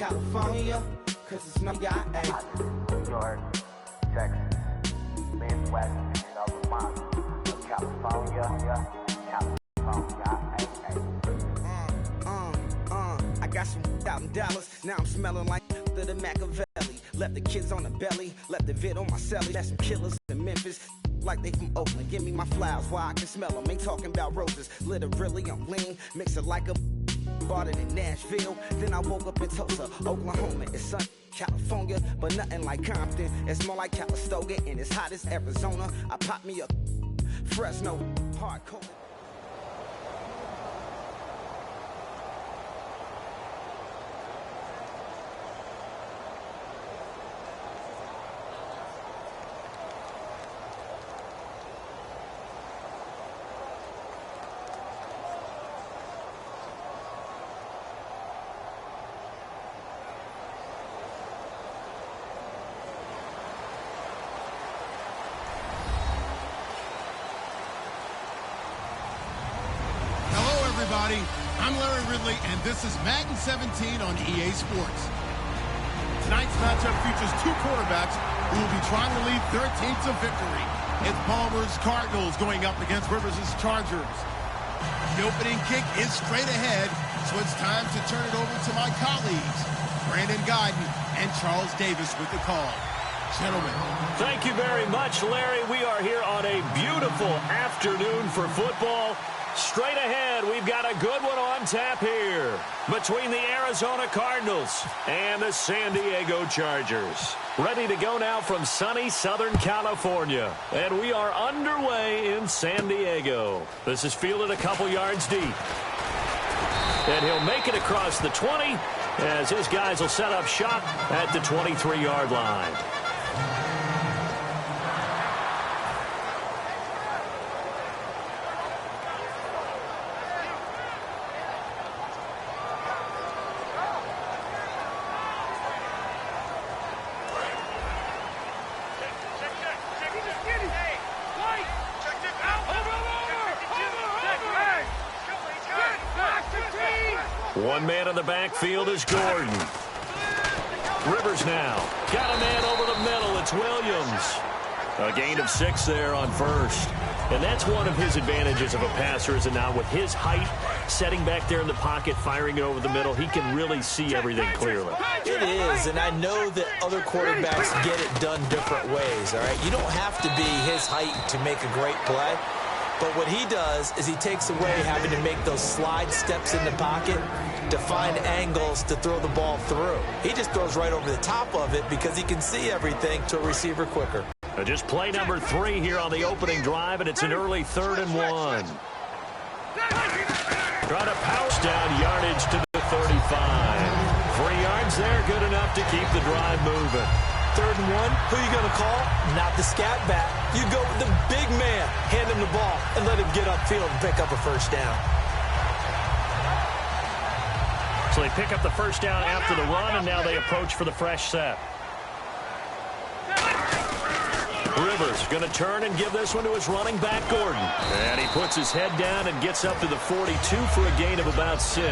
California, cause it's no guy. New York, Texas, Midwest, and other miles of California, I got some out in Dallas, now I'm smelling like the Machiavelli. Left the kids on the belly, left the vid on my celly. That's some killers in Memphis, like they from Oakland. Give me my flowers while I can smell them. Ain't talking about roses, literally I'm lean. Mix it like a bought it in Nashville. Then I woke up in Tulsa, Oklahoma. It's sunny, California, but nothing like Compton. It's more like Calistoga, and it's hot as Arizona. I pop me a Fresno hardcore. I'm Larry Ridley, and this is Madden 17 on EA Sports. Tonight's matchup features two quarterbacks who will be trying to lead their team to victory. It's Palmer's Cardinals going up against Rivers' Chargers. The opening kick is straight ahead, so it's time to turn it over to my colleagues, Brandon Guyton and Charles Davis with the call. Gentlemen. Thank you very much, Larry. We are here on a beautiful afternoon for football. Straight ahead, we've got a good one on tap here between the Arizona Cardinals and the San Diego Chargers. Ready to go now from sunny Southern California. And we are underway in San Diego. This is fielded a couple yards deep. And he'll make it across the 20 as his guys will set up shop at the 23-yard line. One man in the backfield is Gordon. Rivers now. Got a man over the middle. It's Williams. A gain of 6 there on first. And that's one of his advantages of a passer, is it not? With his height, setting back there in the pocket, firing it over the middle, he can really see everything clearly. It is, and I know that other quarterbacks get it done different ways, all right? You don't have to be his height to make a great play. But what he does is he takes away having to make those slide steps in the pocket to find angles to throw the ball through. He just throws right over the top of it because he can see everything to a receiver quicker. Just play number 3 here on the opening drive, and it's an early 3rd and 1. Trying to pounce down yardage to the 35. 3 yards there, good enough to keep the drive moving. 3rd and 1, who are you going to call? Not the scat back. You go with the big man, hand him the ball, and let him get upfield and pick up a first down. So they pick up the first down after the run, and now they approach for the fresh set. Rivers going to turn and give this one to his running back, Gordon. And he puts his head down and gets up to the 42 for a gain of about 6.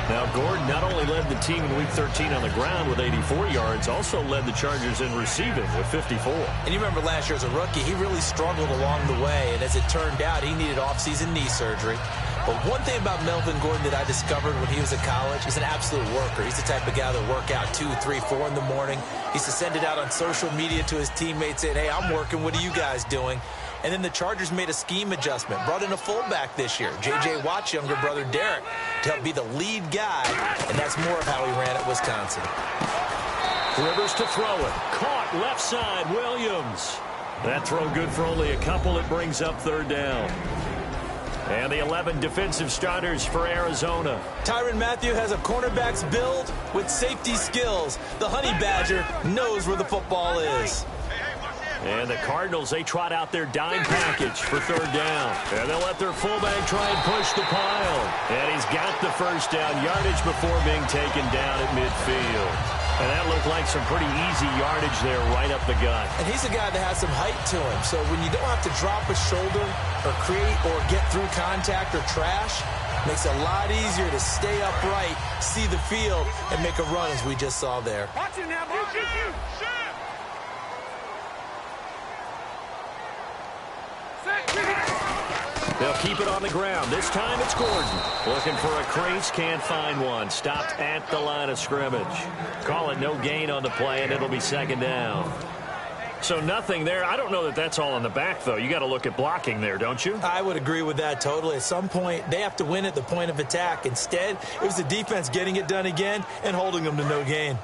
Now, Gordon not only led the team in Week 13 on the ground with 84 yards, also led the Chargers in receiving with 54. And you remember last year as a rookie, he really struggled along the way. And as it turned out, he needed off-season knee surgery. But one thing about Melvin Gordon that I discovered when he was in college, he's an absolute worker. He's the type of guy that work out 2, 3, 4 in the morning. He used to send it out on social media to his teammates saying, hey, I'm working. What are you guys doing? And then the Chargers made a scheme adjustment, brought in a fullback this year, J.J. Watt's younger brother, Derek, to help be the lead guy. And that's more of how he ran at Wisconsin. Rivers to throw it. Caught left side, Williams. That throw good for only a couple. It brings up 3rd down. And the 11 defensive starters for Arizona. Tyrann Mathieu has a cornerback's build with safety skills. The Honey Badger knows where the football is. And the Cardinals, they trot out their dime package for 3rd down. And they'll let their fullback try and push the pile. And he's got the first down yardage before being taken down at midfield. And that looked like some pretty easy yardage there right up the gut. And he's a guy that has some height to him. So when you don't have to drop a shoulder or create or get through contact or trash, Makes it a lot easier to stay upright, see the field, and make a run as we just saw there. Watch it now, They'll keep it on the ground. This time it's Gordon. Looking for a crease, can't find one. Stopped at the line of scrimmage. Call it no gain on the play, and it'll be second down. So nothing there. I don't know that that's all in the back, though. You got to look at blocking there, don't you? I would agree with that totally. At some point, they have to win at the point of attack. Instead, it was the defense getting it done again and holding them to no gain.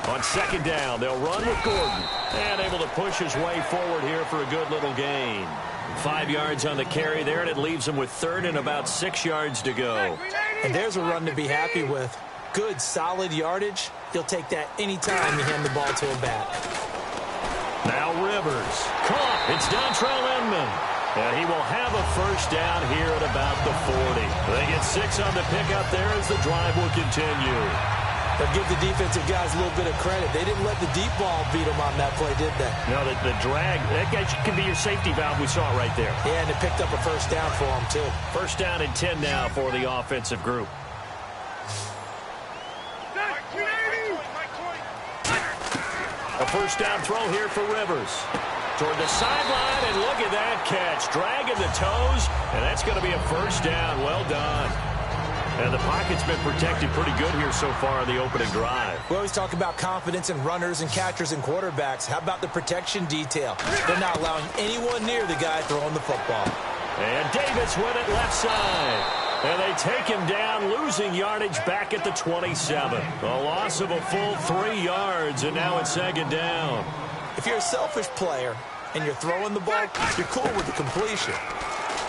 On second down, they'll run with Gordon. And able to push his way forward here for a good little gain. 5 yards on the carry there, and it leaves him with third and about 6 yards to go. And there's a run to be happy with. Good, solid yardage. He'll take that anytime you hand the ball to him back. Now Rivers. Caught. It's Dontrell Inman. And he will have a first down here at about the 40. They get 6 on the pickup there as the drive will continue. But give the defensive guys a little bit of credit. They didn't let the deep ball beat them on that play, did they? No, the drag, that guy can be your safety valve. We saw it right there. Yeah, and it picked up a first down for them, too. First down and 10 now for the offensive group. A first down throw here for Rivers. Toward the sideline, and look at that catch. Dragging the toes, and that's going to be a first down. Well done. And the pocket's been protected pretty good here so far on the opening drive. We always talk about confidence in runners and catchers and quarterbacks. How about the protection detail? They're not allowing anyone near the guy throwing the football. And Davis with it left side. And they take him down, losing yardage back at the 27. A loss of a full 3 yards, and now it's second down. If you're a selfish player and you're throwing the ball, you're cool with the completion.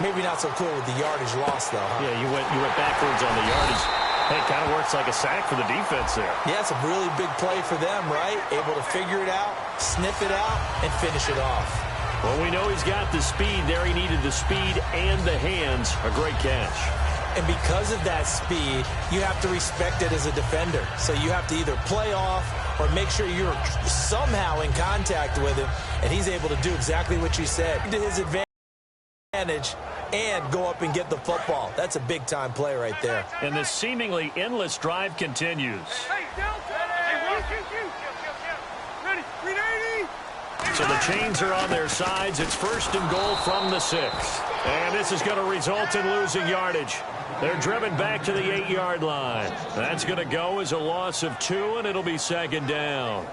Maybe not so cool with the yardage loss, though, huh? Yeah, you went backwards on the yardage. Hey, it kind of works like a sack for the defense there. Yeah, it's a really big play for them, right? Able to figure it out, sniff it out, and finish it off. Well, we know he's got the speed there. He needed the speed and the hands. A great catch. And because of that speed, you have to respect it as a defender. So you have to either play off or make sure you're somehow in contact with him, and he's able to do exactly what you said. To his advantage and go up and get the football. That's a big-time play right there. And this seemingly endless drive continues. So the chains are on their sides. It's first and goal from the 6. And this is going to result in losing yardage. They're driven back to the 8-yard line. That's going to go as a loss of 2, and it'll be second down.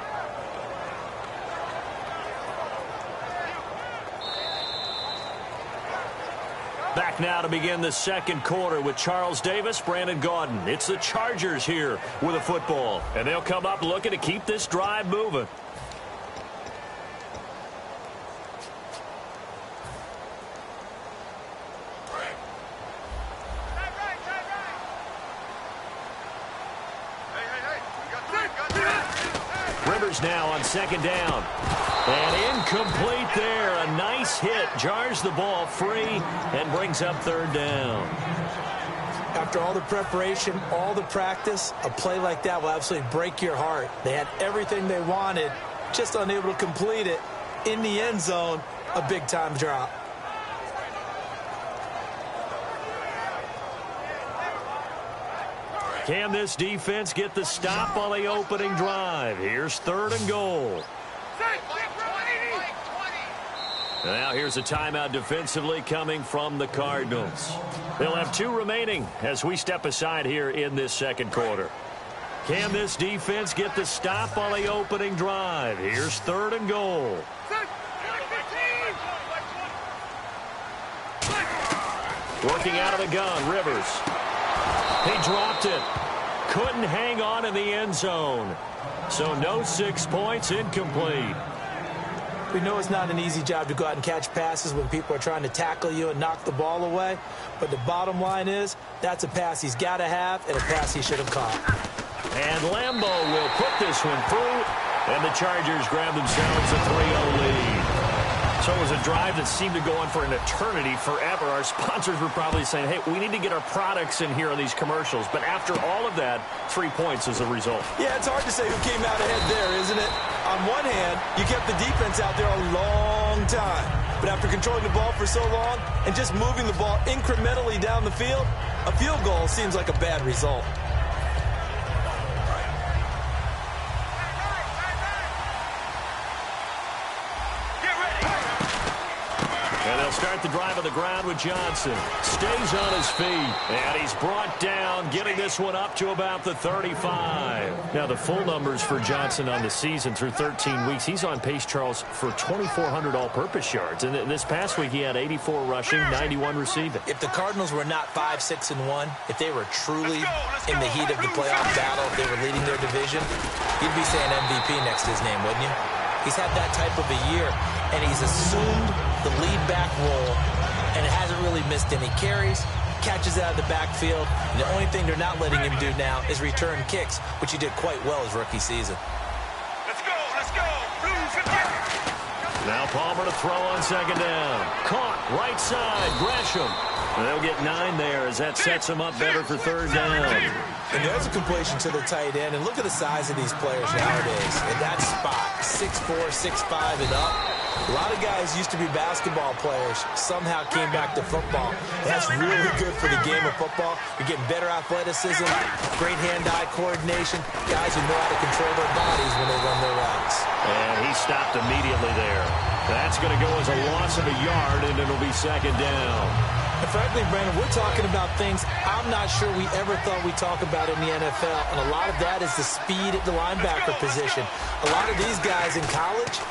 Back now to begin the second quarter with Charles Davis, Brandon Gaudin. It's the Chargers here with a football. And they'll come up looking to keep this drive moving. Rivers now on second down. And incomplete there. A nice hit. Jars the ball free and brings up third down. After all the preparation, all the practice, a play like that will absolutely break your heart. They had everything they wanted, just unable to complete it. In the end zone, a big-time drop. Can this defense get the stop on the opening drive? Here's third and goal. Now here's a timeout defensively coming from the Cardinals. They'll have 2 remaining as we step aside here in this second quarter. Can this defense get the stop on the opening drive? Here's third and goal. Working out of the gun, Rivers. He dropped it. Couldn't hang on in the end zone. So no 6 points, incomplete. We know it's not an easy job to go out and catch passes when people are trying to tackle you and knock the ball away. But the bottom line is, that's a pass he's got to have and a pass he should have caught. And Lambo will put this one through. And the Chargers grab themselves a 3-0 lead. So it was a drive that seemed to go on for an eternity, forever. Our sponsors were probably saying, hey, we need to get our products in here on these commercials. But after all of that, 3 points as a result. Yeah, it's hard to say who came out ahead there, isn't it? On one hand, you kept the defense out there a long time. But after controlling the ball for so long and just moving the ball incrementally down the field, a field goal seems like a bad result. And they'll start the drive on the ground with Johnson. Stays on his feet. And he's brought down, getting this one up to about the 35. Now, the full numbers for Johnson on the season through 13 weeks. He's on pace, Charles, for 2,400 all-purpose yards. And this past week, he had 84 rushing, 91 receiving. If the Cardinals were not 5-6-1, if they were truly in the heat of the playoff battle, if they were leading their division, you'd be saying MVP next to his name, wouldn't you? He's had that type of a year, and he's assumed the lead back role, and it hasn't really missed any carries, catches out of the backfield, and the only thing they're not letting him do now is return kicks, which he did quite well his rookie season. Let's go, Blues. Now Palmer to throw on second down. Caught, right side, Gresham. And they'll get 9 there as that sets them up better for third down. And there's a completion to the tight end, and look at the size of these players nowadays. In that spot, 6'4", 6'5", and up. A lot of guys used to be basketball players, somehow came back to football. That's really good for the game of football. You're getting better athleticism, great hand-eye coordination, guys who know how to control their bodies when they run their routes. And he stopped immediately there. That's going to go as a loss of a yard, and it'll be second down. And frankly, Brandon, we're talking about things I'm not sure we ever thought we'd talk about in the NFL, and a lot of that is the speed at the linebacker position. A lot of these guys in college,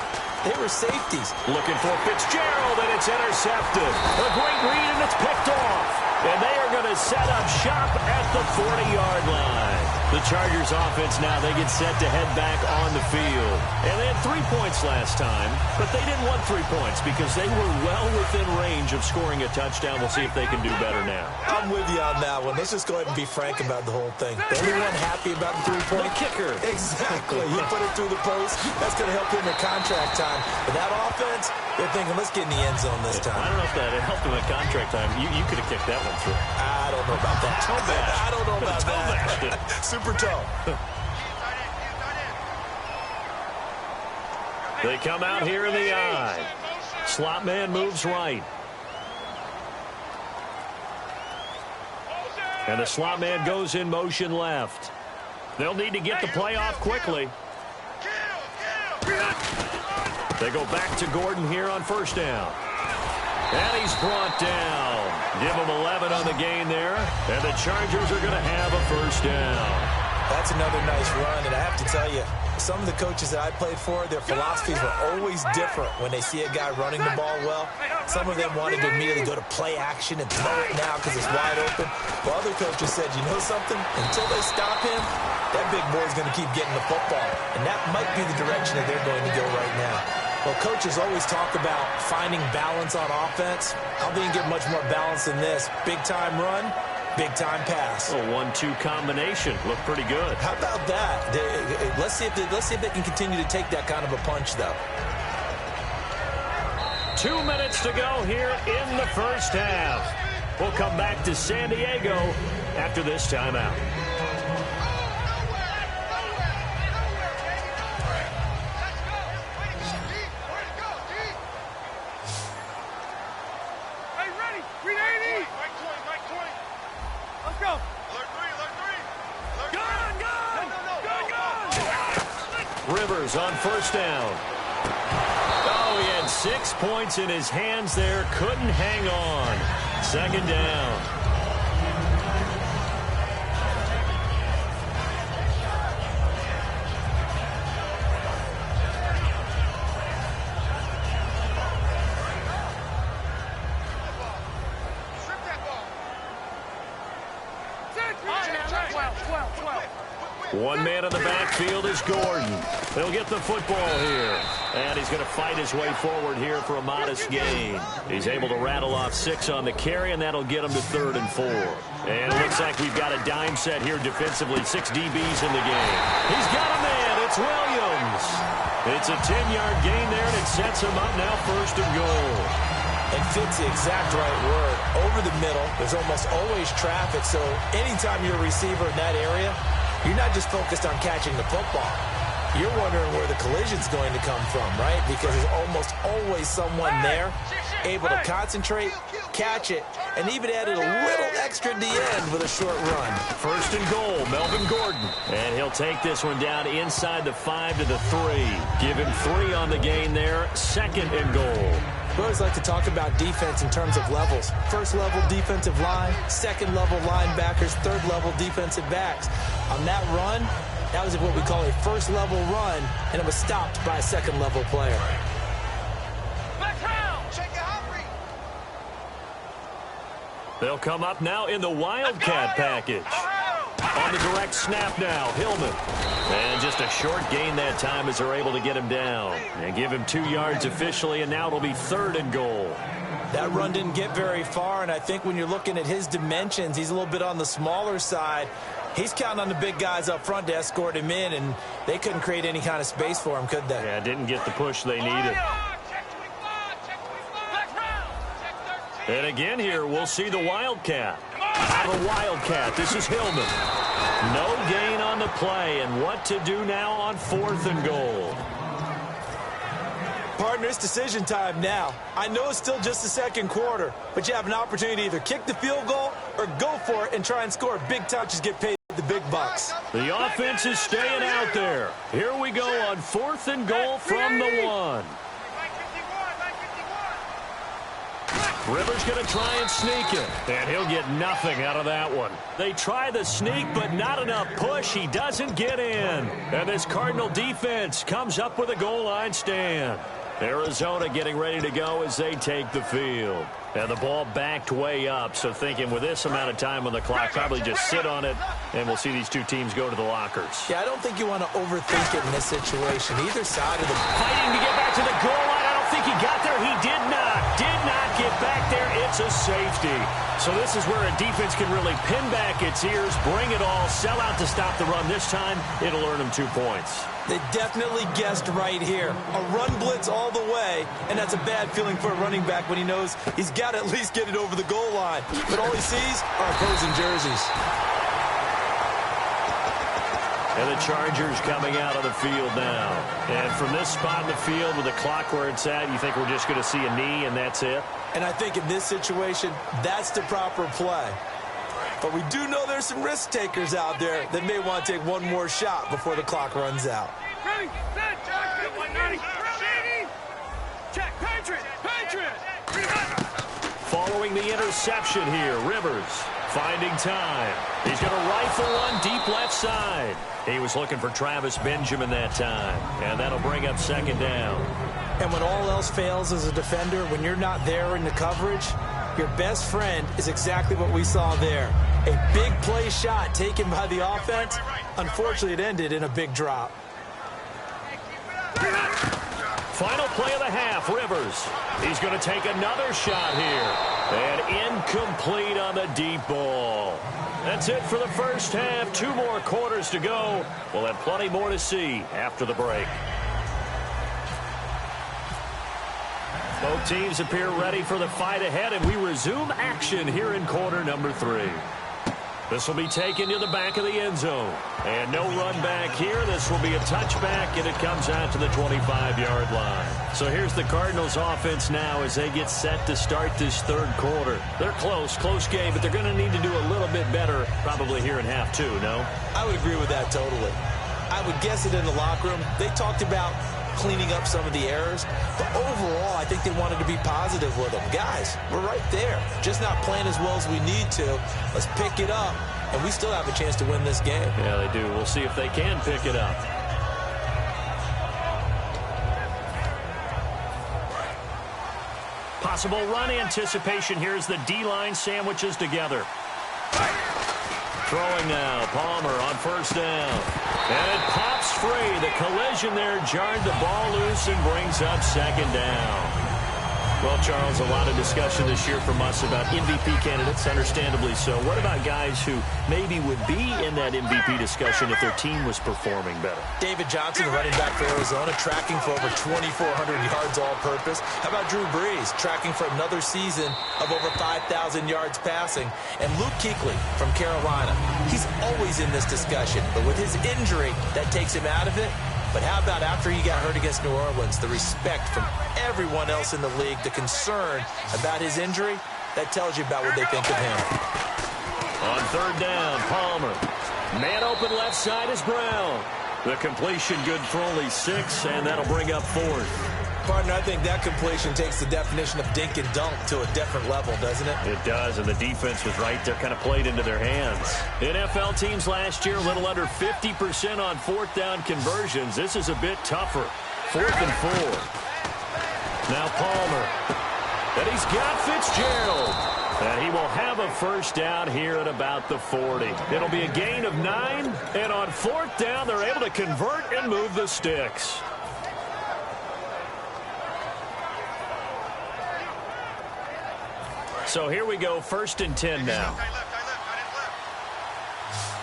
they were safeties. Looking for Fitzgerald, and it's intercepted. A great read, and it's picked off. And they are going to set up shop at the 40-yard line. The Chargers offense now, they get set to head back on the field. And they had 3 points last time, but they didn't want 3 points because they were well within range of scoring a touchdown. We'll see if they can do better now. I'm with you on that one. Let's just go ahead and be frank about the whole thing. The only one happy about the 3-point? The kicker. Exactly. He put it through the post. That's going to help him in contract time. But that offense, they're thinking, let's get in the end zone this time. I don't know if that helped him at contract time. You could have kicked that one through. I don't know about that. Toe bash. I don't know about toe that. Super toe. They come out here in the eye. Slot man moves right. And the slot man goes in motion left. They'll need to get the play off quickly. They go back to Gordon here on first down. And he's brought down. Give him 11 on the gain there. And the Chargers are going to have a first down. That's another nice run, and I have to tell you, some of the coaches that I played for, their philosophies were always different when they see a guy running the ball well. Some of them wanted to immediately go to play action and throw it now because it's wide open. But other coaches said, you know something? Until they stop him, that big boy's going to keep getting the football. And that might be the direction that they're going to go right now. Well, coaches always talk about finding balance on offense. How they can get much more balance than this? Big-time run, big-time pass. A 1-2 combination. Looked pretty good. How about that? Let's see if they can continue to take that kind of a punch, though. 2 minutes to go here in the first half. We'll come back to San Diego after this timeout. Rivers on first down. Oh, he had 6 points in his hands there. Couldn't hang on. Second down. One man in the backfield is Gordon. He'll get the football here. And he's going to fight his way forward here for a modest gain. He's able to rattle off 6 on the carry, and that'll get him to 3rd and 4. And it looks like we've got a dime set here defensively. 6 DBs in the game. He's got a man. It's Williams. It's a 10-yard gain there, and it sets him up now 1st and goal. And fits the exact right word. Over the middle, there's almost always traffic. So anytime you're a receiver in that area, you're not just focused on catching the football. You're wondering where the collision's going to come from, right? Because there's almost always someone there able to concentrate, catch it, and even added a little extra at the end with a short run. First and goal, Melvin Gordon. And he'll take this one down inside the 5 to the 3. Give him 3 on the gain there. Second and goal. We always like to talk about defense in terms of levels. First level defensive line, second level linebackers, third level defensive backs. On that run, that was what we call a first level run, and it was stopped by a second level player. They'll come up now in the Wildcat package. On the direct snap now, Hillman. And just a short gain that time as they're able to get him down. And give him 2 yards officially, and now it'll be third and goal. That run didn't get very far, and I think when you're looking at his dimensions, he's a little bit on the smaller side. He's counting on the big guys up front to escort him in, and they couldn't create any kind of space for him, could they? Yeah, didn't get the push they needed. And again here, we'll see the Wildcat. The Wildcat, this is Hillman. No gain on the play, and what to do now on 4th and goal. Partner, it's decision time now. I know it's still just the second quarter, but you have an opportunity to either kick the field goal or go for it and try and score big touches, get paid the big bucks. The offense is staying out there. Here we go on 4th and goal from the 1. Rivers going to try and sneak it, and he'll get nothing out of that one. They try the sneak, but not enough push. He doesn't get in. And this Cardinal defense comes up with a goal line stand. Arizona getting ready to go as they take the field. And the ball backed way up, so thinking with this amount of time on the clock, probably just sit on it, and we'll see these two teams go to the lockers. Yeah, I don't think you want to overthink it in this situation. Either side of the... Fighting to get back to the goal line. I don't think he got there. He did not get back there. It's a safety. So this is where a defense can really pin back its ears, bring it all, sell out to stop the run. This time, it'll earn them 2 points. They definitely guessed right here. A run blitz all the way, and that's a bad feeling for a running back when he knows he's got to at least get it over the goal line. But all he sees are opposing jerseys. And the Chargers coming out of the field now. And from this spot in the field with the clock where it's at, you think we're just going to see a knee and that's it? And I think in this situation, that's the proper play. But we do know there's some risk takers out there that may want to take one more shot before the clock runs out. Following the interception here, Rivers finding time. He's going to rifle one deep left side. He was looking for Travis Benjamin that time, and that'll bring up second down. And when all else fails as a defender, when you're not there in the coverage, your best friend is exactly what we saw there. A big play shot taken by the offense. Unfortunately, it ended in a big drop. Final play of the half, Rivers. He's going to take another shot here. And incomplete on the deep ball. That's it for the first half. 2 more quarters to go. We'll have plenty more to see after the break. Both teams appear ready for the fight ahead, and we resume action here in quarter number 3. This will be taken to the back of the end zone. And no run back here. This will be a touchback, and it comes out to the 25-yard line. So here's the Cardinals offense now as they get set to start this third quarter. They're close game, but they're going to need to do a little bit better probably here in half 2, no? I would agree with that totally. I would guess it in the locker room. They talked about cleaning up some of the errors, but overall I think they wanted to be positive with them. Guys, we're right there, just not playing as well as we need to. Let's pick it up, and we still have a chance to win this game. Yeah, they do. We'll see if they can pick it up. Possible run anticipation here as the D-line sandwiches together. Throwing now, Palmer on first down. And it pops free. The collision there jarred the ball loose and brings up second down. Well, Charles, a lot of discussion this year from us about MVP candidates, understandably so. What about guys who maybe would be in that MVP discussion if their team was performing better? David Johnson, the running back for Arizona, tracking for over 2,400 yards all-purpose. How about Drew Brees, tracking for another season of over 5,000 yards passing? And Luke Kuechly from Carolina. He's always in this discussion, but with his injury, that takes him out of it. But how about after he got hurt against New Orleans, the respect from everyone else in the league, the concern about his injury, that tells you about what they think of him. On third down, Palmer. Man open left side is Brown. The completion good for only 6, and that'll bring up 4th. Partner, I think that completion takes the definition of dink and dunk to a different level, doesn't it? It does, and the defense was right there, kind of played into their hands. NFL teams last year, a little under 50% on 4th down conversions. This is a bit tougher. 4th and 4. Now Palmer. And he's got Fitzgerald. And he will have a first down here at about the 40. It'll be a gain of 9, and on 4th down, they're able to convert and move the sticks. So here we go, 1st and 10 now.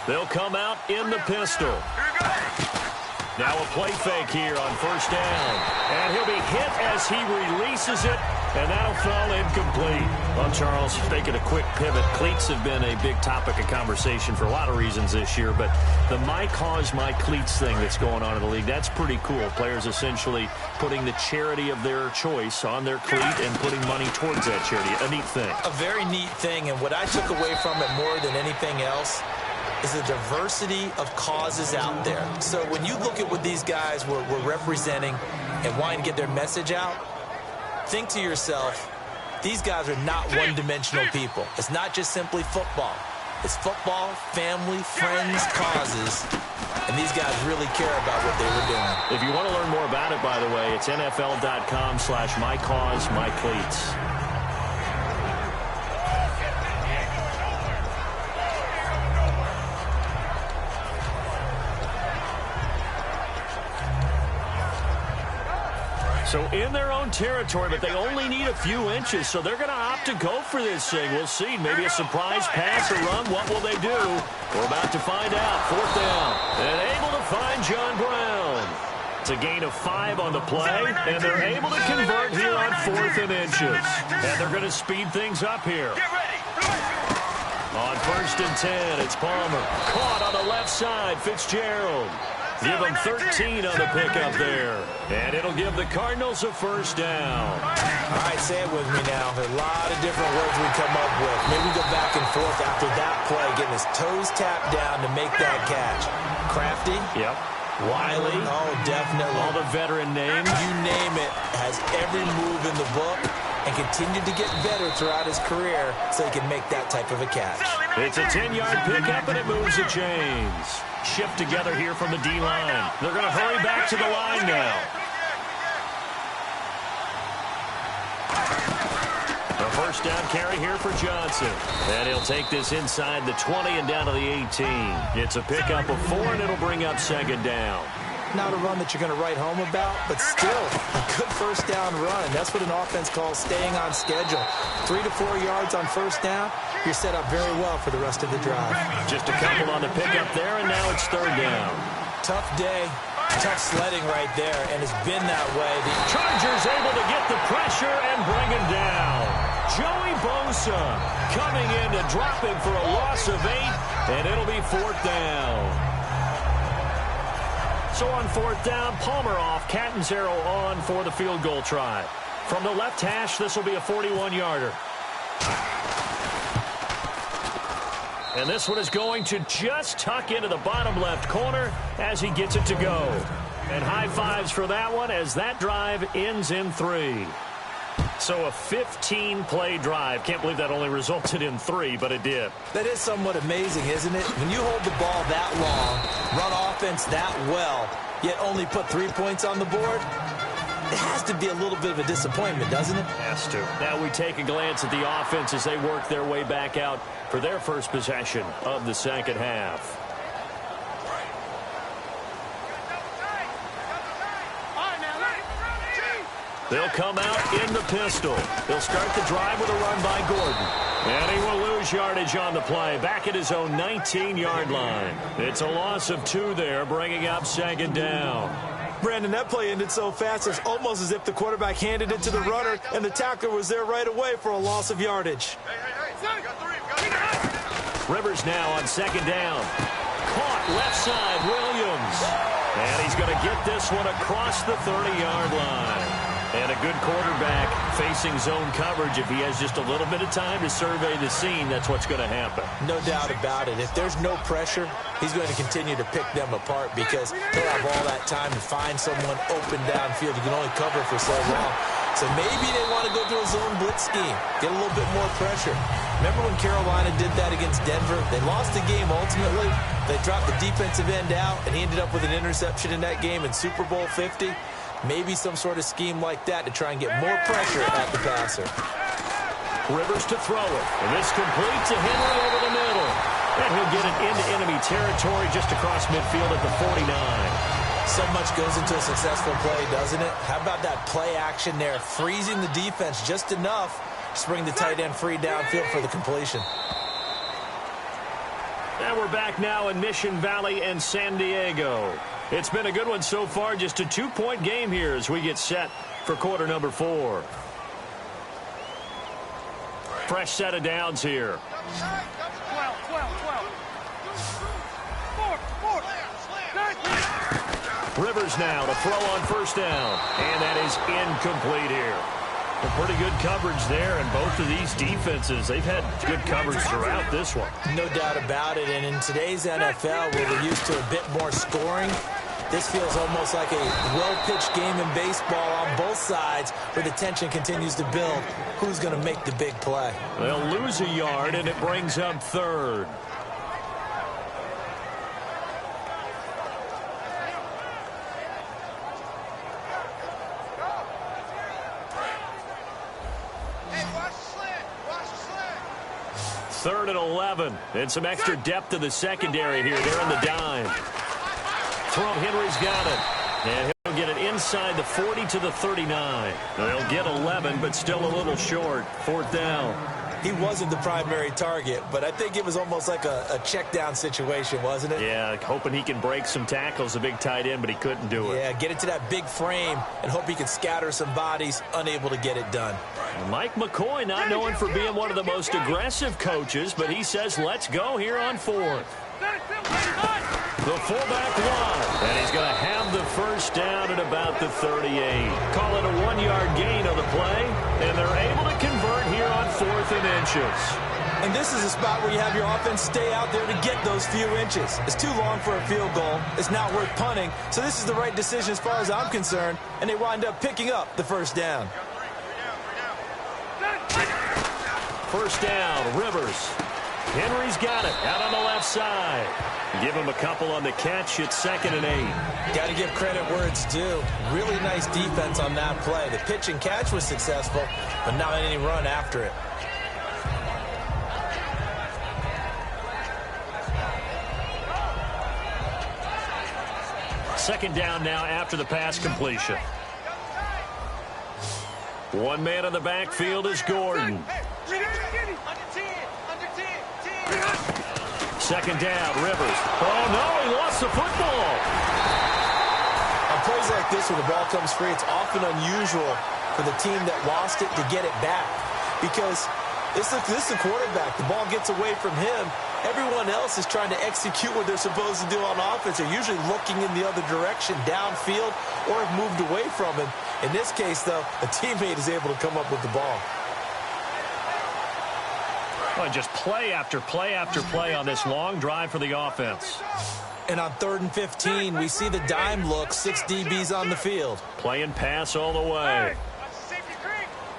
They'll come out in the pistol. Now a play fake here on 1st down. And he'll be hit as he releases it, and that'll fall incomplete. Well, Charles, making a quick pivot. Cleats have been a big topic of conversation for a lot of reasons this year, but the my cause, my cleats thing that's going on in the league, that's pretty cool. Players essentially putting the charity of their choice on their cleat and putting money towards that charity. A neat thing. A very neat thing, and what I took away from it more than anything else is the diversity of causes out there. So when you look at what these guys were representing and wanting to get their message out, think to yourself, these guys are not one-dimensional people. It's not just simply football. It's football, family, friends, causes, and these guys really care about what they were doing. If you want to learn more about it, by the way, it's NFL.com/mycausemycleats. So in their own territory, but they only need a few inches, so they're going to opt to go for this thing. We'll see. Maybe a surprise pass or run. What will they do? We're about to find out. 4th down. And able to find John Brown. It's a gain of 5 on the play, and they're able to convert here on 4th and inches. And they're going to speed things up here. On 1st and 10, it's Palmer. Caught on the left side, Fitzgerald. Give them 13 on the pickup there. And it'll give the Cardinals a first down. All right, say it with me now. There are a lot of different words we come up with. Maybe go back and forth after that play, getting his toes tapped down to make that catch. Crafty. Yep. Wiley. Oh, definitely. All the veteran names. You name it. Has every move in the book and continued to get better throughout his career so he can make that type of a catch. It's a 10-yard pickup, and it moves the chains. Shift together here from the D-line. They're going to hurry back to the line now. A first down carry here for Johnson. And he'll take this inside the 20 and down to the 18. It's a pickup of 4, and it'll bring up 2nd down. Not a run that you're going to write home about, but still a good first down run. That's what an offense calls staying on schedule. 3 to 4 yards on first down. You're set up very well for the rest of the drive. Just a couple on the pickup there, and now it's 3rd down. Tough day, tough sledding right there, and it's been that way. The Chargers able to get the pressure and bring him down. Joey Bosa coming in to drop him for a loss of 8, and it'll be 4th down. So on 4th down, Palmer off, Catanzaro on for the field goal try. From the left hash, this will be a 41-yarder. And this one is going to just tuck into the bottom left corner as he gets it to go. And high fives for that one as that drive ends in 3. So a 15-play drive. Can't believe that only resulted in 3, but it did. That is somewhat amazing, isn't it? When you hold the ball that long, run offense that well, yet only put 3 points on the board, it has to be a little bit of a disappointment, doesn't it? Has to. Now we take a glance at the offense as they work their way back out for their first possession of the second half. They'll come out in the pistol. They'll start the drive with a run by Gordon. And he will lose yardage on the play, back at his own 19-yard line. It's a loss of 2 there, bringing up 2nd down. Brandon, that play ended so fast, it's almost as if the quarterback handed it to the runner, and the tackler was there right away for a loss of yardage. Rivers now on 2nd down. Caught left side, Williams. And he's going to get this one across the 30-yard line. And a good quarterback facing zone coverage. If he has just a little bit of time to survey the scene, that's what's going to happen. No doubt about it. If there's no pressure, he's going to continue to pick them apart because he'll have all that time to find someone open downfield. You can only cover for so long. So maybe they want to go to a zone blitz scheme, get a little bit more pressure. Remember when Carolina did that against Denver? They lost the game ultimately. They dropped the defensive end out, and he ended up with an interception in that game in Super Bowl 50. Maybe some sort of scheme like that to try and get more pressure at the passer. Rivers to throw it. And this complete to Henry over the middle. And he'll get it into enemy territory just across midfield at the 49. So much goes into a successful play, doesn't it? How about that play action there? Freezing the defense just enough to bring the tight end free downfield for the completion. And we're back now in Mission Valley and San Diego. It's been a good one so far, just a 2-point game here as we get set for quarter number 4. Fresh set of downs here. 12. Rivers now to throw on first down. And that is incomplete here. A pretty good coverage there, and both of these defenses, they've had good coverage throughout this one. No doubt about it, and in today's NFL, where we're used to a bit more scoring, this feels almost like a well-pitched game in baseball on both sides where the tension continues to build. Who's going to make the big play? They'll lose a yard, and it brings up third. Third and 11. And some extra depth to the secondary here. They're in the dime. Throw, Henry's got it. And he'll get it inside the 40 to the 39. They'll get 11, but still a little short. Fourth down. He wasn't the primary target, but I think it was almost like a check down situation, wasn't it? Yeah, hoping he can break some tackles, a big tight end, but he couldn't do it. Yeah, get it to that big frame and hope he can scatter some bodies, unable to get it done. Mike McCoy not known for being one of the most aggressive coaches, but he says let's go here on fourth. The fullback wide, and he's going to have the first down at about the 38. Call it a 1-yard gain on the play, and they're able to convert here on 4th and inches. And this is a spot where you have your offense stay out there to get those few inches. It's too long for a field goal. It's not worth punting, so this is the right decision as far as I'm concerned, and they wind up picking up the first down. First down, Rivers. Henry's got it out on the left side. Give him a couple on the catch. It's 2nd and 8. Got to give credit where it's due. Really nice defense on that play. The pitch and catch was successful, but not any run after it. Second down now after the pass completion. One man in the backfield is Gordon. Second down, Rivers. Oh, no, he lost the football. On plays like this, when the ball comes free, it's often unusual for the team that lost it to get it back. Because this is the quarterback. The ball gets away from him. Everyone else is trying to execute what they're supposed to do on offense. They're usually looking in the other direction, downfield, or have moved away from him. In this case, though, a teammate is able to come up with the ball. Well, just play after play after play on this long drive for the offense. And on 3rd and 15, we see the dime look, 6 DBs on the field. Playing pass all the way.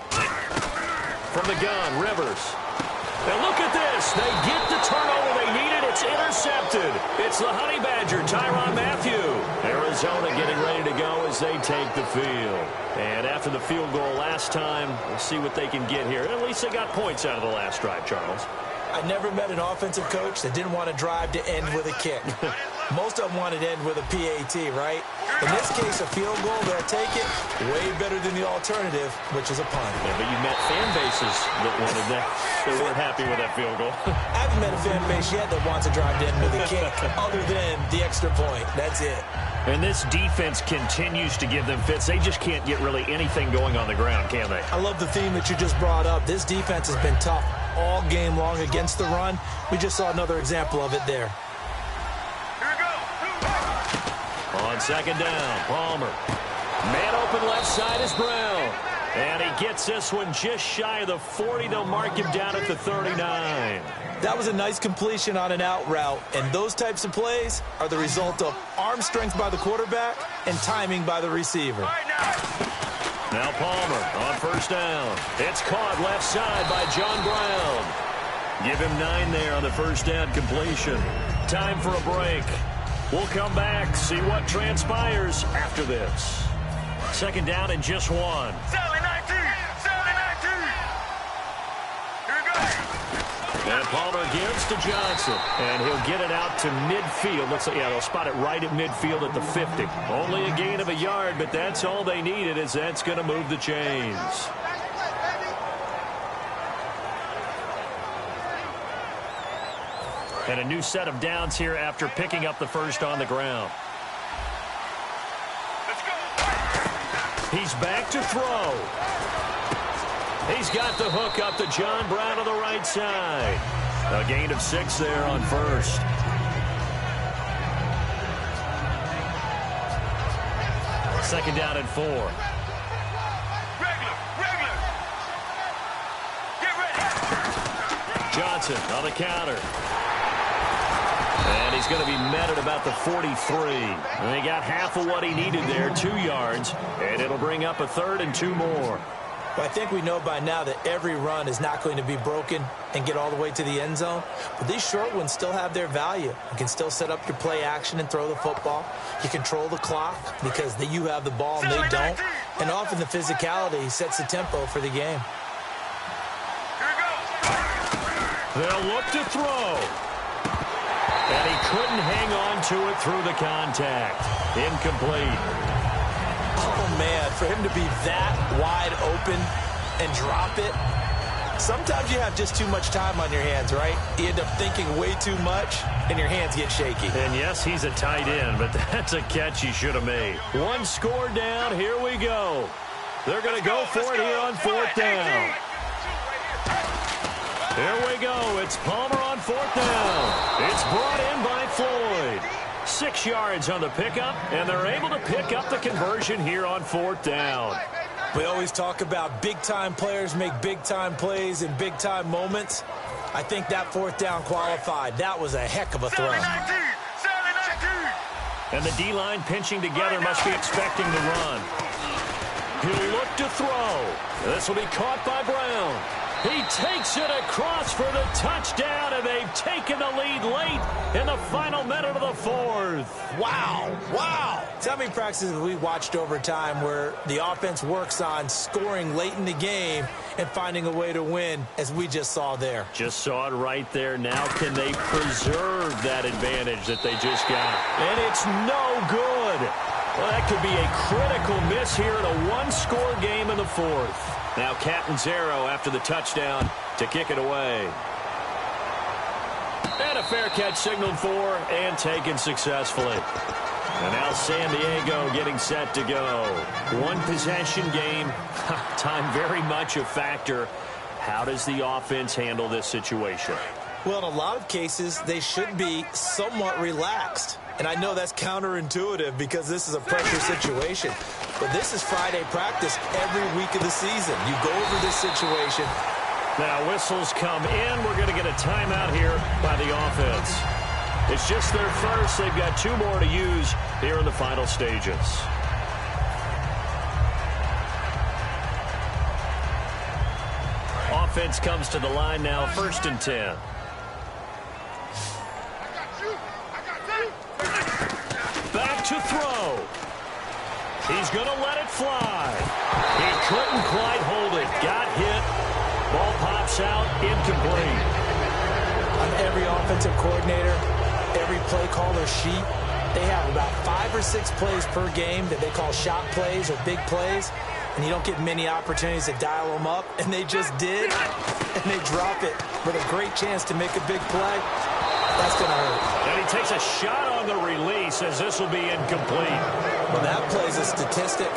From the gun, Rivers. And look at this. They get the turnover they needed. It's intercepted. It's the Honey Badger, Tyrann Mathieu. Arizona getting ready to go as they take the field. And after the field goal last time, we'll see what they can get here. At least they got points out of the last drive, Charles. I never met an offensive coach that didn't want to drive to end with a kick. Most of them wanted to end with a PAT, right? In this case, a field goal, they'll take it. Way better than the alternative, which is a punt. Yeah, but you met fan bases that wanted that. They weren't happy with that field goal. I haven't met a fan base yet that wants to drive to end with a kick, other than the extra point. That's it. And this defense continues to give them fits. They just can't get really anything going on the ground, can they? I love the theme that you just brought up. This defense has been tough all game long against the run. We just saw another example of it there. On On second down, Palmer. Man open left side is Brown. And he gets this one just shy of the 40. They'll mark him down at the 39. That was a nice completion on an out route, and those types of plays are the result of arm strength by the quarterback and timing by the receiver. Now Palmer on first down. It's caught left side by John Brown. Give him 9 there on the first down completion. Time for a break. We'll come back, see what transpires after this. Second down and just 1. Sally 19! Sally 19! Here we go! And Palmer gives to Johnson. And he'll get it out to midfield. Looks like, yeah, they'll spot it right at midfield at the 50. Only a gain of a yard, but that's all they needed, as that's going to move the chains. And a new set of downs here after picking up the first on the ground. Let's go! He's back to throw. He's got the hook up to John Brown on the right side. A gain of 6 there on first. Second down and 4. Regular! Get ready! Johnson on the counter. And he's going to be met at about the 43. And he got half of what he needed there, 2 yards. And it'll bring up a 3rd and 2 more. Well, I think we know by now that every run is not going to be broken and get all the way to the end zone. But these short ones still have their value. You can still set up your play action and throw the football. You control the clock because you have the ball and they don't. And often the physicality sets the tempo for the game. Here we go! They'll look to throw. And he couldn't hang on to it through the contact. Incomplete. Oh, man, for him to be that wide open and drop it. Sometimes you have just too much time on your hands, right? You end up thinking way too much, and your hands get shaky. And yes, he's a tight end, but that's a catch he should have made. 1 score down. Here we go. They're going to go for it here on 4th down. Here we go. It's Palmer on 4th down. It's brought in by Floyd. 6 yards on the pickup, and they're able to pick up the conversion here on 4th down. We always talk about big-time players make big-time plays in big-time moments. I think that 4th down qualified. That was a heck of a throw. And the D-line pinching together must be expecting the run. He'll look to throw. This will be caught by Brown. He takes it across for the touchdown, and they've taken the lead late in the final minute of the 4th. Wow, wow. So how many practices have we watched over time where the offense works on scoring late in the game and finding a way to win, as we just saw there? Just saw it right there. Now can they preserve that advantage that they just got? And it's no good. Well, that could be a critical miss here in a 1-score game in the 4th. Now Catanzaro after the touchdown to kick it away. And a fair catch signaled for and taken successfully. And now San Diego getting set to go. 1 possession game. Time very much a factor. How does the offense handle this situation? Well, in a lot of cases, they should be somewhat relaxed. And I know that's counterintuitive because this is a pressure situation. But this is Friday practice every week of the season. You go over this situation. Now whistles come in. We're going to get a timeout here by the offense. It's just their first. They've got 2 more to use here in the final stages. Offense comes to the line now, 1st and 10. Back to throw. He's going to let it fly. He couldn't quite hold it. Got hit. Ball pops out. Incomplete. On every offensive coordinator, every play caller sheet, they have about 5 or 6 plays per game that they call shot plays or big plays. And you don't get many opportunities to dial them up. And they just did. And they drop it with a great chance to make a big play. That's going to hurt. And he takes a shot on the release as this will be incomplete. Well, that plays a statistic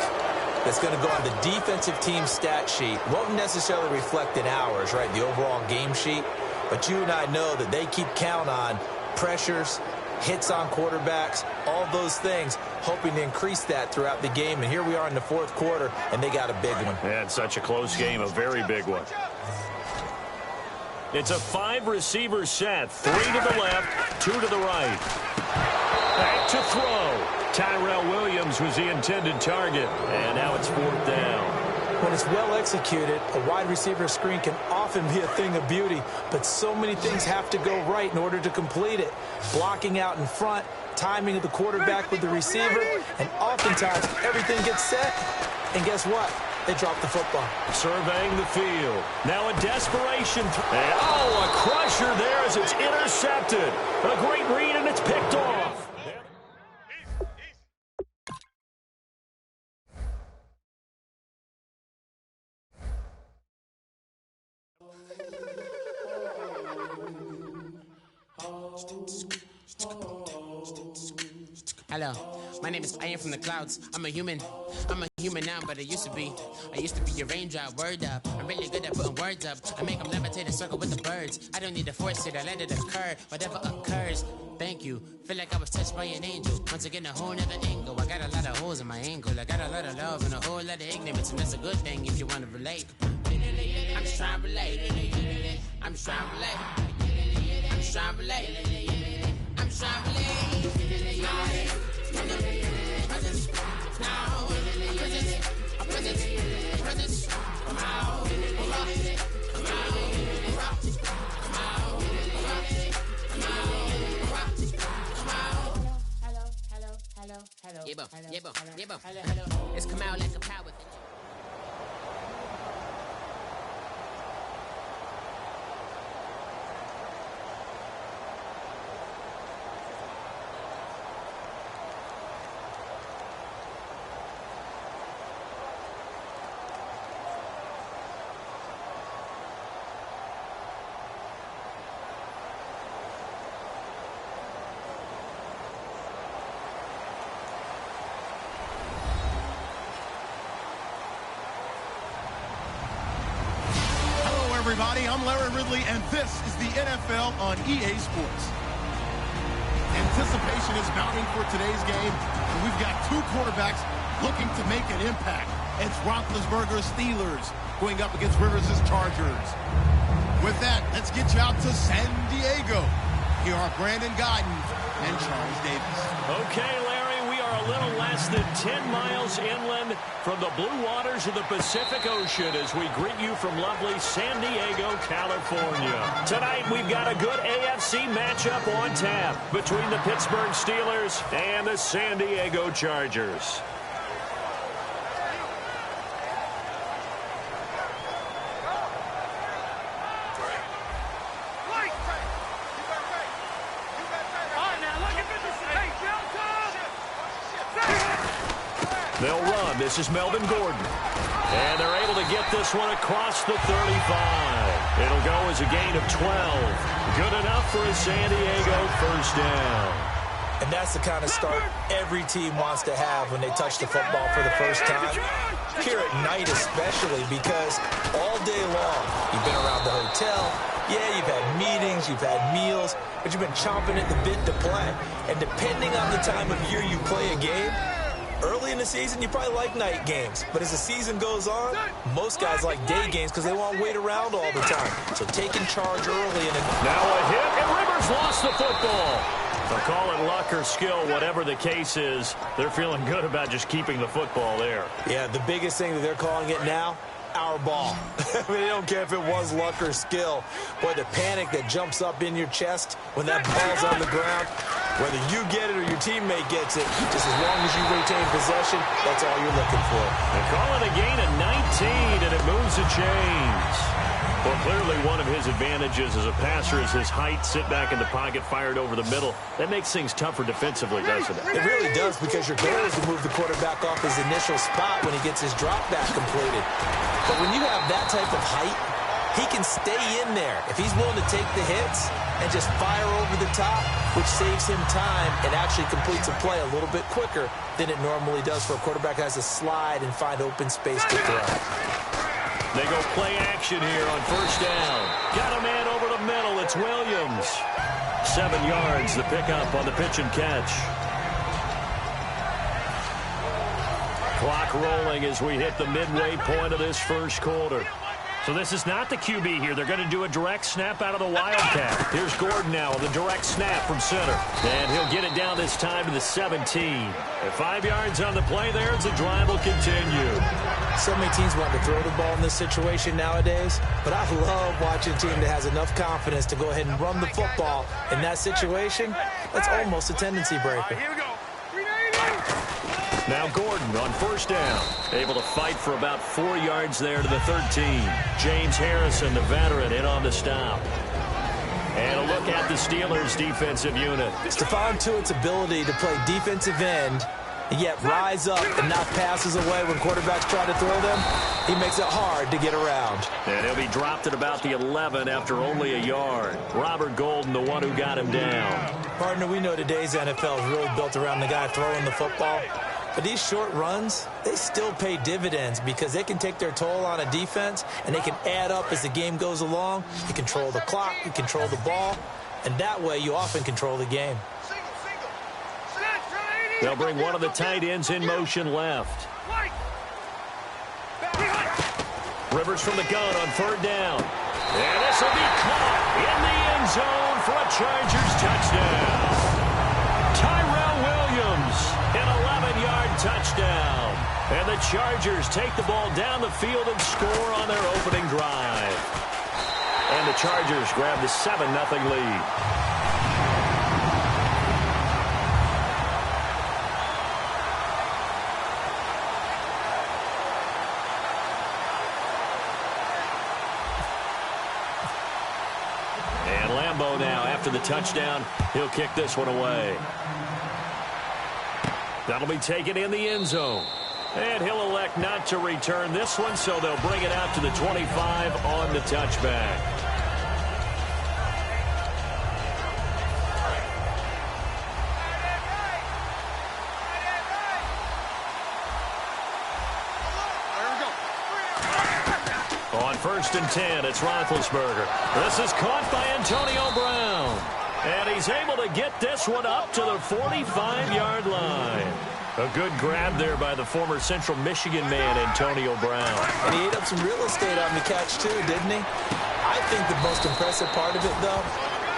that's going to go on the defensive team stat sheet. Won't necessarily reflect in ours, right, the overall game sheet. But you and I know that they keep count on pressures, hits on quarterbacks, all those things, hoping to increase that throughout the game. And here we are in the fourth quarter, and they got a big one. And such a close game, a very big one. It's a 5-receiver set, 3 to the left, 2 to the right. Back to throw. Tyrell Williams was the intended target, and now it's 4th down. When it's well executed, a wide receiver screen can often be a thing of beauty, but so many things have to go right in order to complete it. Blocking out in front, timing of the quarterback with the receiver, and oftentimes everything gets set, and guess what? They drop the football. Surveying the field. Now a desperation. And a crusher there as it's intercepted. A great read, and it's picked off. Hello, my name is I am from the clouds. I'm a human now, but I used to be a raindrop, word up. I'm really good at putting words up. I make them levitate and circle with the birds. I don't need to force it, I let it occur. Whatever occurs, thank you. Feel like I was touched by an angel. Once again, a whole nother angle. I got a lot of holes in my angle. I got a lot of love and a whole lot of ignorance, and that's a good thing if you want to relate. I'm just trying to relate. I'm just trying to relate. I'm just trying to relate. I'm just trying to relate. It's come out like a power thing. Everybody, I'm Larry Ridley, and this is the NFL on EA Sports. Anticipation is mounting for today's game, and we've got 2 quarterbacks looking to make an impact. It's Roethlisberger's Steelers going up against Rivers' Chargers. With that, let's get you out to San Diego. Here are Brandon Guyton and Charles Davis. Okay, Larry, we are a little less than 10 miles inland from the blue waters of the Pacific Ocean as we greet you from lovely San Diego, California. Tonight, we've got a good AFC matchup on tap between the Pittsburgh Steelers and the San Diego Chargers. They'll run. This is Melvin Gordon. And they're able to get this one across the 35. It'll go as a gain of 12. Good enough for a San Diego first down. And that's the kind of start every team wants to have when they touch the football for the first time. Here at night especially, because all day long you've been around the hotel. Yeah, you've had meetings, you've had meals, but you've been chomping at the bit to play. And depending on the time of year you play a game, early in the season, you probably like night games. But as the season goes on, most guys like day games because they want to wait around all the time. So taking charge early. Now a hit, and Rivers lost the football. They'll call it luck or skill, whatever the case is. They're feeling good about just keeping the football there. Yeah, the biggest thing that they're calling it now, our ball. I mean, they don't care if it was luck or skill. Boy, the panic that jumps up in your chest when that ball's on the ground, whether you get it or your teammate gets it, just as long as you retain possession, that's all you're looking for. They call it a gain of 19, and it moves the chains. Well, clearly one of his advantages as a passer is his height. Sit back in the pocket, fired over the middle. That makes things tougher defensively, doesn't it? It really does, because your goal is to move the quarterback off his initial spot when he gets his drop back completed. But when you have that type of height, he can stay in there if he's willing to take the hits and just fire over the top, which saves him time and actually completes a play a little bit quicker than it normally does for a quarterback who has to slide and find open space to throw. They go play action here on first down. Got a man over the middle. It's Williams. 7 yards, the pickup on the pitch and catch. Clock rolling as we hit the midway point of this first quarter. So this is not the QB here. They're going to do a direct snap out of the Wildcat. Here's Gordon now with a direct snap from center. And he'll get it down this time to the 17. At 5 yards on the play there as the drive will continue. So many teams want to throw the ball in this situation nowadays, but I love watching a team that has enough confidence to go ahead and run the football in that situation. That's almost a tendency breaker. Here we go. Now Gordon on first down. Able to fight for about 4 yards there to the 13. James Harrison, the veteran, in on the stop. And a look at the Steelers' defensive unit. Stephon Tuitt's ability to play defensive end and yet rise up and knock passes away when quarterbacks try to throw them, he makes it hard to get around. And he'll be dropped at about the 11 after only a yard. Robert Golden, the one who got him down. Partner, we know today's NFL is really built around the guy throwing the football. But these short runs, they still pay dividends because they can take their toll on a defense and they can add up as the game goes along. You control the clock, you control the ball, and that way you often control the game. They'll bring one of the tight ends in motion left. Rivers from the gun on third down. And this will be caught in the end zone for a Chargers touchdown. Tyrell Williams, an 11-yard touchdown. And the Chargers take the ball down the field and score on their opening drive. And the Chargers grab the 7-0 lead. Now after the touchdown, he'll kick this one away. That'll be taken in the end zone. And he'll elect not to return this one, so they'll bring it out to the 25 on the touchback. On 1st and 10, it's Roethlisberger. This is caught by Antonio Brown. And he's able to get this one up to the 45-yard line. A good grab there by the former Central Michigan man, Antonio Brown. And he ate up some real estate on the catch, too, didn't he? I think the most impressive part of it, though,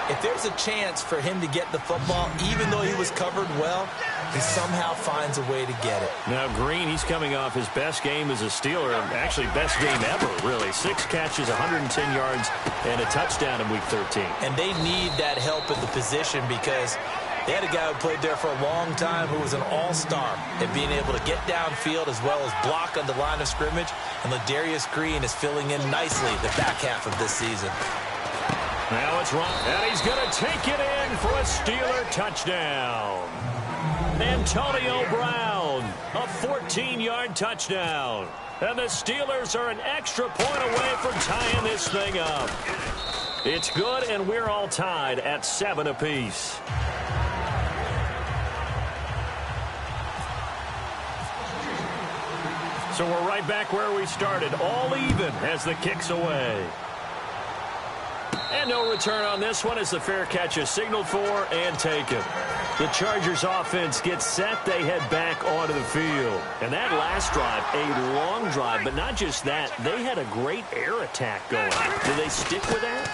if there's a chance for him to get the football, even though he was covered well, he somehow finds a way to get it. Now, Green, he's coming off his best game as a Steeler, actually best game ever, really. 6 catches, 110 yards, and a touchdown in Week 13. And they need that help at the position because they had a guy who played there for a long time who was an all-star at being able to get downfield as well as block on the line of scrimmage. And Ladarius Green is filling in nicely the back half of this season. Now it's Ron, and he's going to take it in for a Steeler touchdown. Antonio Brown, a 14-yard touchdown. And the Steelers are an extra point away from tying this thing up. It's good, and we're all tied at 7 apiece. So we're right back where we started, all even as the kick's away. And no return on this one as the fair catch is signaled for and taken. The Chargers offense gets set. They head back onto the field. And that last drive, a long drive, but not just that. They had a great air attack going. Do they stick with that?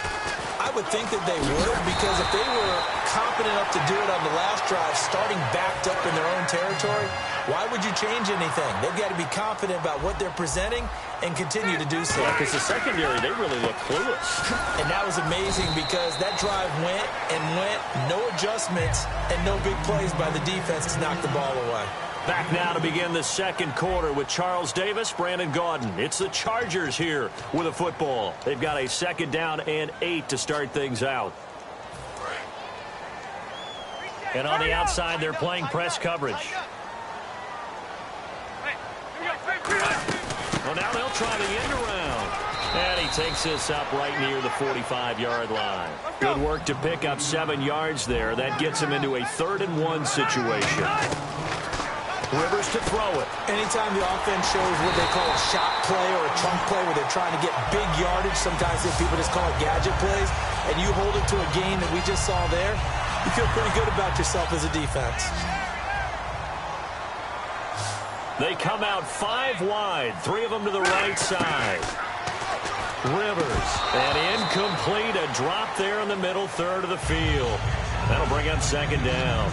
I would think that they would, because if they were competent enough to do it on the last drive, starting backed up in their own territory, why would you change anything? They've got to be confident about what they're presenting and continue to do so. Because the secondary, they really look clueless. And that was amazing because that drive went and went, no adjustments, and no big plays by the defense to knock the ball away. Back now to begin the second quarter with Charles Davis, Brandon Gaudin. It's the Chargers here with a football. They've got a 2nd down and 8 to start things out. And on the outside, they're playing press coverage. Well, now they'll try the end around. And he takes this up right near the 45-yard line. Good work to pick up 7 yards there. That gets him into a 3rd and 1 situation. Rivers to throw it. Anytime the offense shows what they call a shot play or a chunk play where they're trying to get big yardage, sometimes people just call it gadget plays, and you hold it to a gain that we just saw there, you feel pretty good about yourself as a defense. They come out 5 wide, 3 of them to the right side. Rivers, and incomplete, a drop there in the middle third of the field. That'll bring up second down.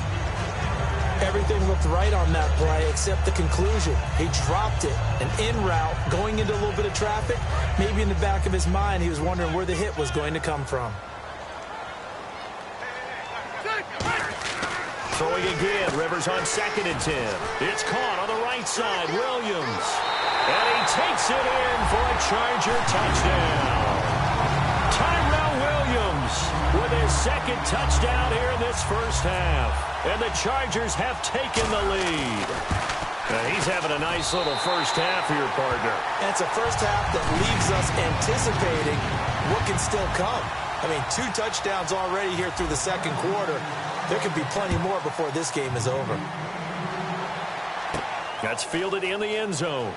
Everything looked right on that play except the conclusion. He dropped it, an in route, going into a little bit of traffic. Maybe in the back of his mind, he was wondering where the hit was going to come from. Throwing again, Rivers on 2nd and 10. It's caught on the right side, Williams. And he takes it in for a Charger touchdown. Tyrell Williams with his 2nd touchdown here in this first half. And the Chargers have taken the lead. He's having a nice little first half here, partner. And it's a first half that leaves us anticipating what can still come. I mean, 2 touchdowns already here through the second quarter. There could be plenty more before this game is over. That's fielded in the end zone.